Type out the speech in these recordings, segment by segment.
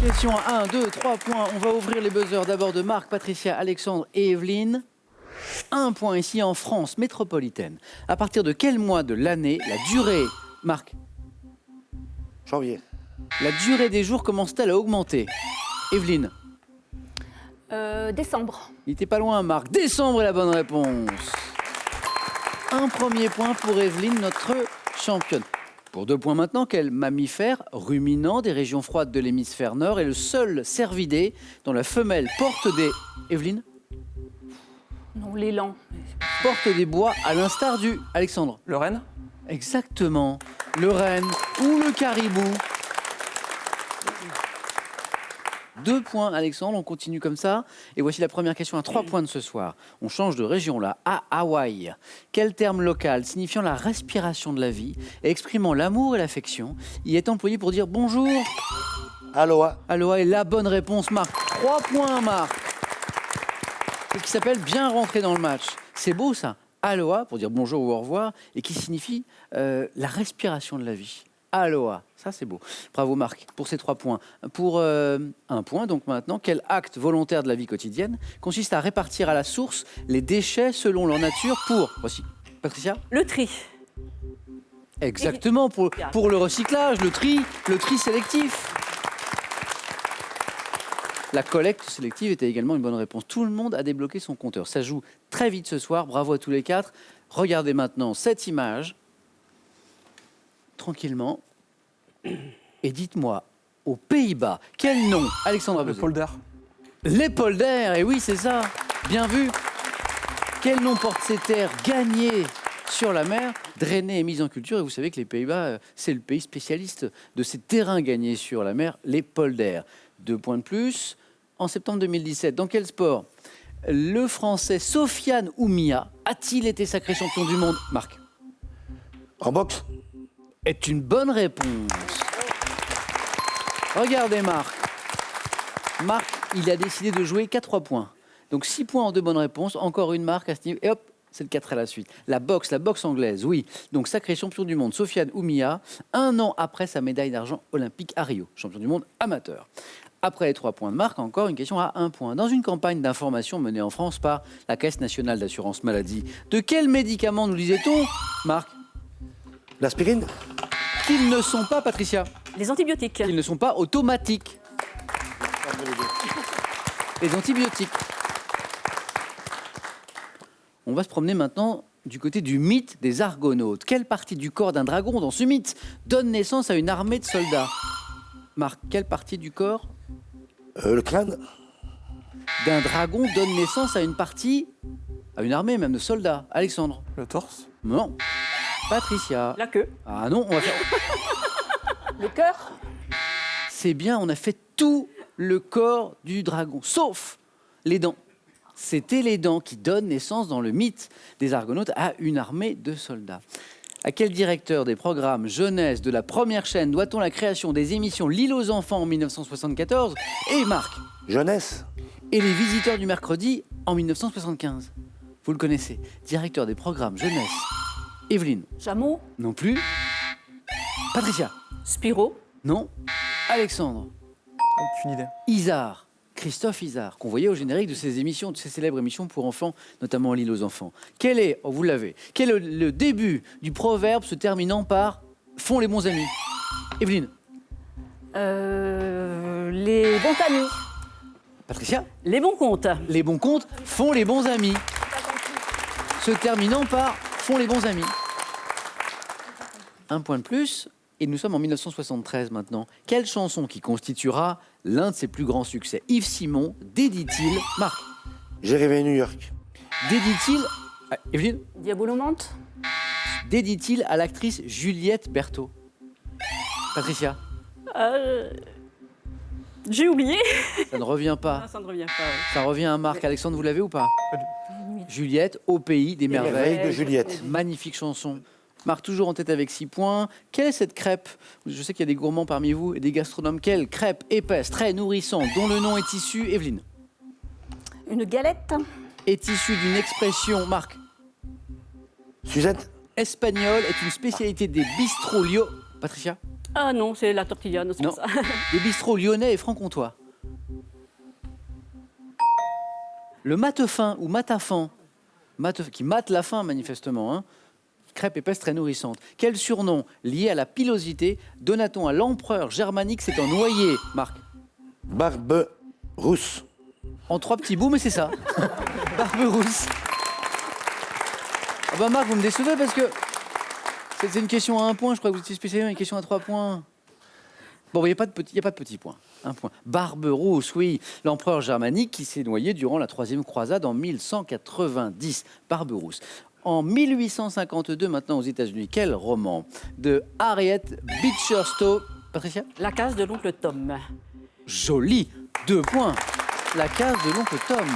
question à 1, 2, 3 points. On va ouvrir les buzzers d'abord de Marc, Patricia, Alexandre et Evelyne. 1 point ici en France métropolitaine. À partir de quel mois de l'année la durée, Marc, Janvier. la durée des jours commence-t-elle à augmenter? Evelyne, Décembre. il était pas loin, Marc. Décembre est la bonne réponse. Un premier point pour Evelyne, notre championne. Pour 2 points maintenant, quel mammifère ruminant des régions froides de l'hémisphère nord est le seul cervidé dont la femelle porte des... Evelyne? Non, l'élan. Porte des bois à l'instar du... Alexandre? Le renne? Exactement. Le renne ou le caribou. 2 points, Alexandre, on continue comme ça. Et voici la première question à 3 points de ce soir. On change de région là, à Hawaï. Quel terme local signifiant la respiration de la vie et exprimant l'amour et l'affection y est employé pour dire bonjour? Aloha. Aloha est la bonne réponse, Marc. 3 points, Marc. C'est ce qui s'appelle bien rentrer dans le match. C'est beau ça. Aloha, pour dire bonjour ou au revoir, et qui signifie la respiration de la vie. Aloha, ça c'est beau. Bravo Marc pour ces 3 points. Pour 1 point, donc maintenant, quel acte volontaire de la vie quotidienne consiste à répartir à la source les déchets selon leur nature pour... Voici, Patricia? Le tri. Exactement, pour le recyclage, le tri sélectif. La collecte sélective était également une bonne réponse. Tout le monde a débloqué son compteur. Ça joue très vite ce soir. Bravo à tous les 4. Regardez maintenant cette image. Tranquillement. Et dites-moi, aux Pays-Bas, quel nom, Alexandra Le Bezet? polder. Les polders, et oui, c'est ça. Bien vu. Quel nom portent ces terres gagnées sur la mer, drainées et mises en culture? Et vous savez que les Pays-Bas, c'est le pays spécialiste de ces terrains gagnés sur la mer, les polders. 2 points de plus. En septembre 2017, dans quel sport le Français Sofiane Oumia a-t-il été sacré champion du monde? Marc? En boxe. Est une bonne réponse. Regardez Marc. Marc, il a décidé de jouer qu'à 3 points. Donc 6 points en 2 bonnes réponses. Encore une marque à ce niveau. Et hop, c'est le 4 à la suite. La boxe anglaise, oui. Donc sacré champion du monde, Sofiane Oumia, 1 an après sa médaille d'argent olympique à Rio. Champion du monde amateur. Après les 3 points de Marc, encore une question à 1 point. Dans une campagne d'information menée en France par la Caisse nationale d'assurance maladie, de quel médicament nous disait-on, Marc? L'aspirine. Qu'ils ne sont pas, Patricia, Les antibiotiques. qu'ils ne sont pas automatiques. Les antibiotiques. On va se promener maintenant du côté du mythe des Argonautes. Quelle partie du corps d'un dragon dans ce mythe donne naissance à une armée de soldats? Marc, quelle partie du corps Le crâne. d'un dragon donne naissance à une partie, à une armée même de soldats? Alexandre? Le torse. Non. Patricia? La queue. Ah non, on va faire... Le cœur. C'est bien, on a fait tout le corps du dragon, sauf les dents. C'était les dents qui donnent naissance dans le mythe des Argonautes à une armée de soldats. À quel directeur des programmes jeunesse de la première chaîne doit-on la création des émissions L'île aux enfants en 1974 et Marc? Jeunesse. Et les visiteurs du mercredi en 1975? Vous le connaissez, directeur des programmes jeunesse. Evelyne? Jameau. Non plus. Patricia? Spiro. Non. Alexandre? Aucune idée. Isard, Christophe Isard, qu'on voyait au générique de ces émissions, de ces célèbres émissions pour enfants, notamment L'île aux enfants. Quel est, oh, vous l'avez, quel est le début du proverbe se terminant par « font les bons amis » Evelyne? Les bons amis. Patricia? Les bons comptes. Les bons comptes font les bons amis. Se terminant par « font les bons amis ». 1 point de plus, et nous sommes en 1973 maintenant. Quelle chanson qui constituera l'un de ses plus grands succès? Yves Simon dédie-t-il, Marc? J'ai rêvé à New York. Dédie-t-il, Evelyne? Diabolomante. Dédie-t-il à l'actrice Juliette Berthaud? Patricia? J'ai oublié. Ça ne revient pas. Ah, ça ne revient pas. Ouais. Ça revient à Marc. Alexandre, vous l'avez ou pas? Pas du- Juliette, au pays des merveilles. Merveille de Juliette. Magnifique chanson. Marc, toujours en tête avec 6 points. Quelle est cette crêpe? Je sais qu'il y a des gourmands parmi vous et des gastronomes. Quelle crêpe épaisse, très nourrissante, dont le nom est issu, Evelyne? Une galette. Est issue d'une expression, Marc, Suzette. espagnole, est une spécialité des bistrots Lio. Patricia? Ah non, c'est la tortilla, non, c'est Non. pas ça. Des bistrots lyonnais et franc-comtois. Le mate-fin ou matafan, qui mate la faim manifestement, hein. Crêpe épaisse très nourrissante. Quel surnom lié à la pilosité donna-t-on à l'empereur germanique s'étant noyé, Marc? Barbe rousse. En 3 petits bouts, mais c'est ça. Barberousse. Ah bah Marc, vous me décevez parce que c'est une question à 1 point. Je crois que vous étiez spécialisé dans une question à 3 points. Bon, il n'y a pas de petit point. 1 point. Barberousse, oui. L'empereur germanique qui s'est noyé durant la 3e croisade en 1190. Barberousse. En 1852, maintenant aux États-Unis, quel roman de Harriet Beecher Stowe? Patricia? La case de l'oncle Tom. Joli. 2 points. La case de l'oncle Tom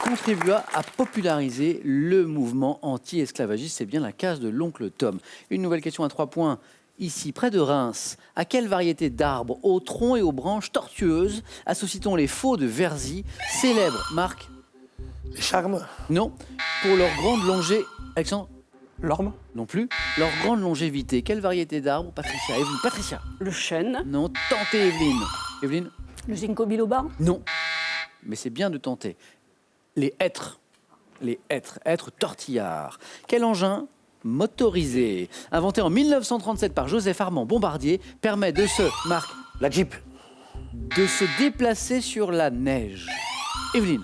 contribua à populariser le mouvement anti-esclavagiste. C'est bien la case de l'oncle Tom. Une nouvelle question à 3 points. Ici, près de Reims, à quelle variété d'arbres aux troncs et aux branches tortueuses associe-t-on les faux de Verzy, célèbres, Marc? Les charmes. Non. Pour leur grande longévité. Alexandre? L'orme. Non plus. Leur grande longévité. Quelle variété d'arbres? Patricia. Evelyne. Patricia? Le chêne. Non. Tentez, Evelyne. Evelyne? Le ginkgo biloba. Non. Mais c'est bien de tenter. Les hêtres. Les hêtres. Hêtres tortillards. Quel engin motorisé, inventé en 1937 par Joseph Armand Bombardier, permet de se, Marc, La Jeep. de se déplacer sur la neige? Evelyne?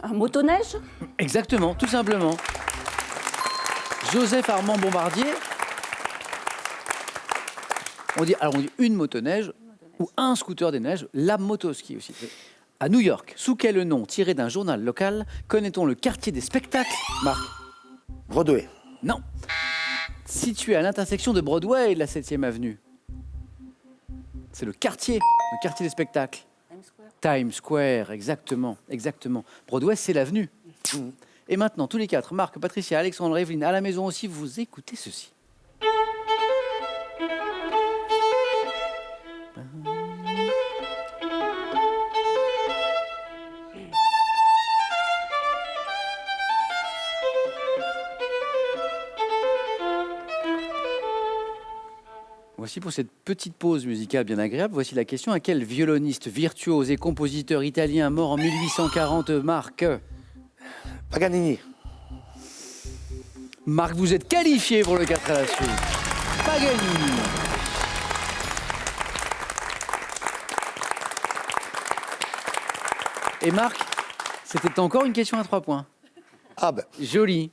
Un motoneige. Exactement, tout simplement. Joseph Armand Bombardier. On dit une motoneige ou un scooter des neiges, la motoski aussi. À New York, sous quel nom, tiré d'un journal local, connaît-on le quartier des spectacles, Marc? Broadway. Non. Situé à l'intersection de Broadway et de la 7e avenue. C'est le quartier des spectacles. Times Square, exactement, exactement. Broadway, c'est l'avenue. Et maintenant, tous les 4, Marc, Patricia, Alexandre, Evelyne, à la maison aussi, vous écoutez ceci. Voici pour cette petite pause musicale bien agréable, voici la question. À quel violoniste virtuose et compositeur italien mort en 1840, Marc? Paganini. Marc, vous êtes qualifié pour le 4 à la suite. Paganini. Et Marc, c'était encore une question à 3 points. Ah ben. Joli.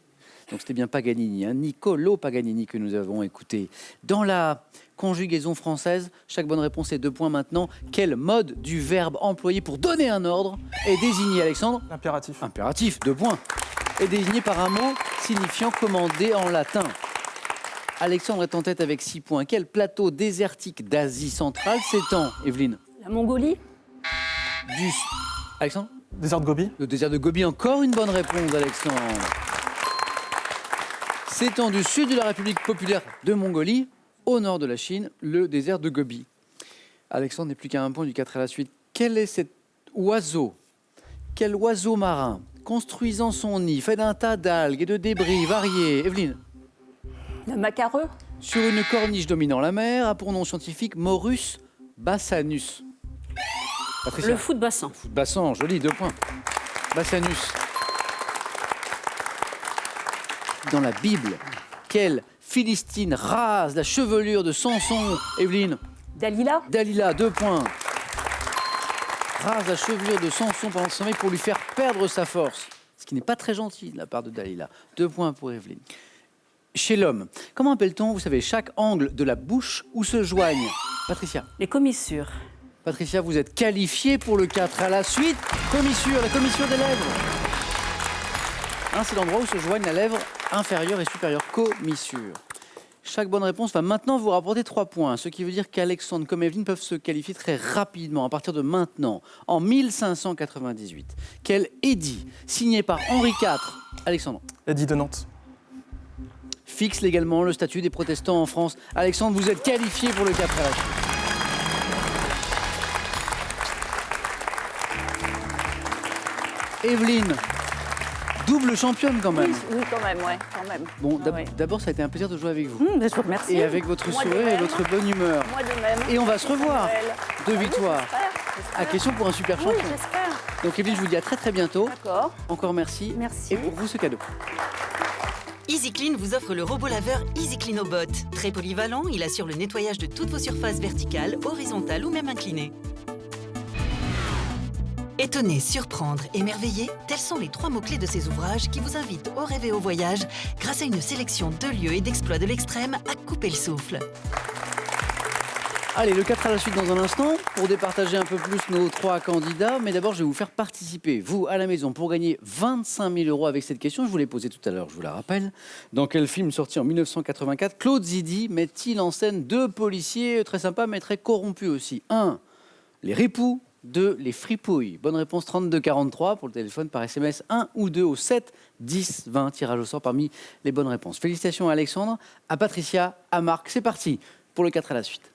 Donc c'était bien Paganini, hein, Niccolo Paganini que nous avons écouté. Dans la conjugaison française, chaque bonne réponse est 2 points maintenant. Quel mode du verbe employé pour donner un ordre est désigné, Alexandre? L'impératif. Impératif, 2 points. Est désigné par un mot signifiant commander en latin. Alexandre est en tête avec 6 points. Quel plateau désertique d'Asie centrale s'étend, Evelyne? La Mongolie. Alexandre? Désert de Gobi. Le désert de Gobi, encore une bonne réponse, Alexandre. S'étend du sud de la République populaire de Mongolie au nord de la Chine, le désert de Gobi. Alexandre n'est plus qu'à 1 point du 4 à la suite. Quel est cet oiseau? Quel oiseau marin, construisant son nid, fait d'un tas d'algues et de débris variés? Evelyne? Le macareux. Sur une corniche dominant la mer, a pour nom scientifique Morus bassanus. Patricia? Le foot bassin. Foot bassin, joli, 2 points. Bassanus. Dans la Bible, quelle Philistine rase la chevelure de Samson? Evelyne? Dalila. Dalila, 2 points. Rase la chevelure de Samson pendant son sommeil pour lui faire perdre sa force. Ce qui n'est pas très gentil de la part de Dalila. 2 points pour Evelyne. Chez l'homme, comment appelle-t-on, vous savez, chaque angle de la bouche où se joignent? Patricia? Les commissures. Patricia, vous êtes qualifiée pour le 4 à la suite. Commissure, la commissure des lèvres. Hein, c'est l'endroit où se joignent la lèvre inférieure et supérieure. Commissure. Chaque bonne réponse va maintenant vous rapporter 3 points, ce qui veut dire qu'Alexandre comme Evelyne peuvent se qualifier très rapidement à partir de maintenant. En 1598, quel édit signé par Henri IV, Alexandre, Édit de Nantes. fixe légalement le statut des protestants en France? Alexandre, vous êtes qualifié pour le 4 à la suite. Evelyne, Double championne quand même. Oui, quand même, ouais, quand même. Bon, Ah ouais. d'abord, ça a été un plaisir de jouer avec vous. Je vous remercie. Et avec votre Moi de sourire et même. votre bonne humeur. Moi de même. Et on va se revoir. Noël. Deux Ah oui, victoires. j'espère. À question pour un super Oui, champion. j'espère. Donc Evelyne, je vous dis à très très bientôt. D'accord. Encore merci. Merci. Et pour vous, ce cadeau. EasyClean vous offre le robot laveur EasyClean au bot. Très polyvalent, il assure le nettoyage de toutes vos surfaces verticales, horizontales ou même inclinées. Étonner, surprendre, émerveiller, tels sont les 3 mots-clés de ces ouvrages qui vous invitent au rêve et au voyage grâce à une sélection de lieux et d'exploits de l'extrême à couper le souffle. Allez, le 4 à la suite dans un instant pour départager un peu plus nos 3 candidats. Mais d'abord, je vais vous faire participer, vous, à la maison, pour gagner 25 000 € avec cette question. Je vous l'ai posée tout à l'heure, je vous la rappelle. Dans quel film sorti en 1984, Claude Zidi met-il en scène 2 policiers très sympas mais très corrompus aussi? 1. Les ripoux. 2. Les fripouilles. Bonne réponse 3243 pour le téléphone par SMS 1 ou 2 au 7 10 20. Tirage au sort parmi les bonnes réponses. Félicitations à Alexandre, à Patricia, à Marc. C'est parti pour le 4 à la suite.